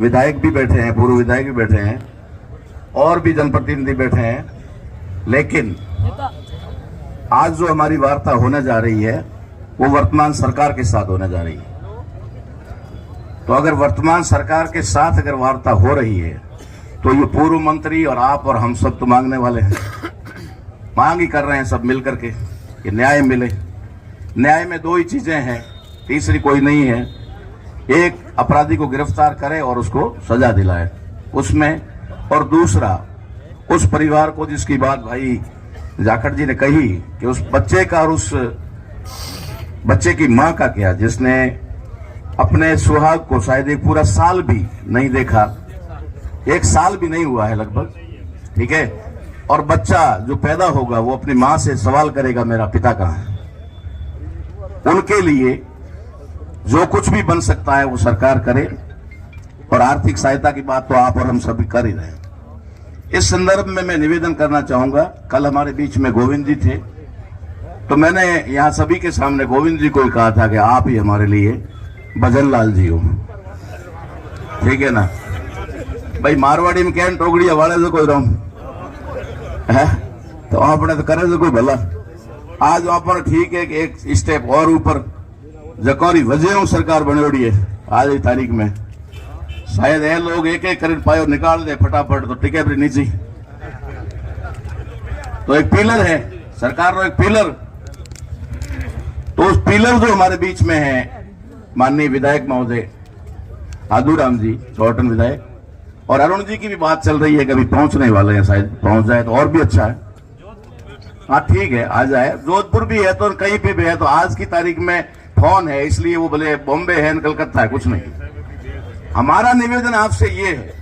विधायक भी बैठे हैं, पूर्व विधायक भी बैठे हैं और भी जनप्रतिनिधि बैठे हैं, लेकिन आज जो हमारी वार्ता होने जा रही है वो वर्तमान सरकार के साथ होने जा रही है। तो अगर वर्तमान सरकार के साथ अगर वार्ता हो रही है तो ये पूर्व मंत्री और आप और हम सब तो मांगने वाले हैं, मांग ही कर रहे हैं सब मिलकर के कि न्याय मिले। न्याय में दो ही चीजें हैं, तीसरी कोई नहीं है। एक, अपराधी को गिरफ्तार करे और उसको सजा दिलाए उसमें, और दूसरा उस परिवार को जिसकी बात भाई जाखड़ जी ने कही कि उस बच्चे का और उस बच्चे की मां का क्या, जिसने अपने सुहाग को शायद एक पूरा साल भी नहीं देखा, एक साल भी नहीं हुआ है लगभग, ठीक है, और बच्चा जो पैदा होगा वो अपनी मां से सवाल करेगा मेरा पिता कहां है। उनके लिए जो कुछ भी बन सकता है वो सरकार करे, और आर्थिक सहायता की बात तो आप और हम सभी कर ही रहे हैं। इस संदर्भ में मैं निवेदन करना चाहूंगा, कल हमारे बीच में गोविंद जी थे, तो मैंने यहां सभी के सामने गोविंद जी को ही कहा था कि आप ही हमारे लिए भजन लाल जी हो, ठीक है ना भाई। मारवाड़ी में क्या टोकड़िया वाले से कोई रोम है तो आपने तो करे कोई भला। आज वहां पर ठीक है कि एक स्टेप और ऊपर जकौरी वजह सरकार बनोड़ी है आज की तारीख में, शायद ये लोग एक एक कर पायो निकाल दे फटाफट तो टिके भी नीचे। तो एक पिलर है सरकार रो, एक पिलर, तो उस पिलर जो हमारे बीच में है माननीय विधायक महोदय आदूराम जी चौटन विधायक, और अरुण जी की भी बात चल रही है, कभी पहुंचने वाले हैं, शायद पहुंच जाए तो और भी अच्छा है। हाँ ठीक है, आ जाए। जोधपुर भी है तो कहीं पे भी है, तो आज की तारीख में फोन है इसलिए वो बोले बॉम्बे है कलकत्ता है, कुछ नहीं। हमारा निवेदन आपसे ये है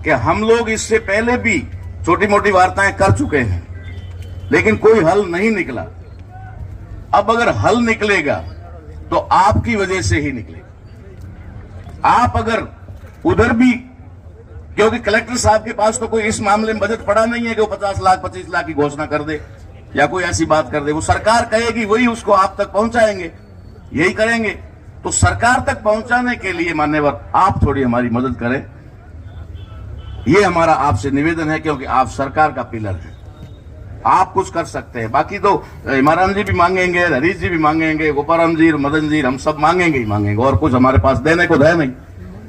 कि हम लोग इससे पहले भी छोटी मोटी वार्ताएं कर चुके हैं, लेकिन कोई हल नहीं निकला। अब अगर हल निकलेगा तो आपकी वजह से ही निकलेगा। आप अगर उधर भी, क्योंकि कलेक्टर साहब के पास तो कोई इस मामले में बजट पड़ा नहीं है कि वो 50 लाख 25 लाख की घोषणा कर दे या कोई ऐसी बात कर दे। वो सरकार कहेगी वही उसको आप तक पहुंचाएंगे, यही करेंगे। तो सरकार तक पहुंचाने के लिए मान्यवर आप थोड़ी हमारी मदद करें, ये हमारा आपसे निवेदन है, क्योंकि आप सरकार का पिलर है, आप कुछ कर सकते हैं। बाकी तो इमरान जी भी मांगेंगे, हरीश जी भी मांगेंगे, गोपाराम जी, मदन जी, हम सब मांगेंगे ही मांगेंगे, और कुछ हमारे पास देने को है नहीं।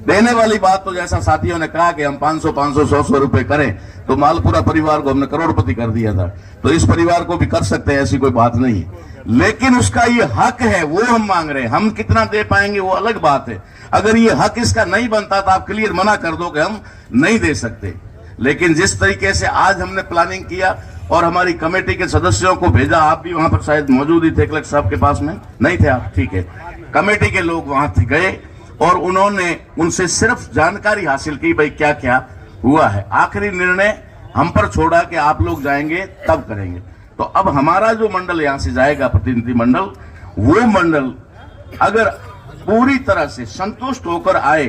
देने वाली बात तो जैसा साथियों ने कहा कि हम 500 100 रुपए करें तो मालपुरा परिवार को हमने करोड़पति कर दिया था, तो इस परिवार को भी कर सकते हैं, ऐसी कोई बात नहीं। लेकिन उसका ये हक है, वो हम मांग रहे हैं। हम कितना दे पाएंगे वो अलग बात है। अगर ये हक इसका नहीं बनता तो आप क्लियर मना कर दो कि हम नहीं दे सकते। लेकिन जिस तरीके से आज हमने प्लानिंग किया और हमारी कमेटी के सदस्यों को भेजा, आप भी वहां पर शायद मौजूद ही थे, कलेक्टर साहब के पास में नहीं थे आप, ठीक है, कमेटी के लोग वहां गए और उन्होंने उनसे सिर्फ जानकारी हासिल की भाई क्या क्या हुआ है। आखिरी निर्णय हम पर छोड़ा कि आप लोग जाएंगे तब करेंगे। तो अब हमारा जो मंडल यहां से जाएगा, प्रतिनिधि मंडल, वो मंडल अगर पूरी तरह से संतुष्ट होकर आए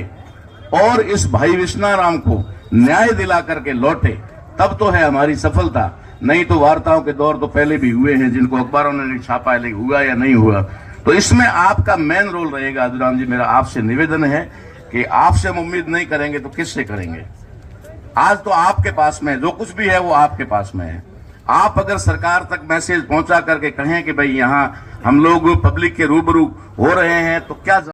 और इस भाई विश्नाराम को न्याय दिला करके लौटे, तब तो है हमारी सफलता। नहीं तो वार्ताओं के दौर तो पहले भी हुए हैं जिनको अखबारों ने छापा है, लेकिन हुआ या नहीं हुआ। तो इसमें आपका मेन रोल रहेगा। आदूराम जी, मेरा आपसे निवेदन है कि आपसे हम उम्मीद नहीं करेंगे तो किससे करेंगे। आज तो आपके पास में जो कुछ भी है वो आपके पास में है। आप अगर सरकार तक मैसेज पहुंचा करके कहें कि भाई यहां हम लोग पब्लिक के रूबरू हो रहे हैं, तो क्या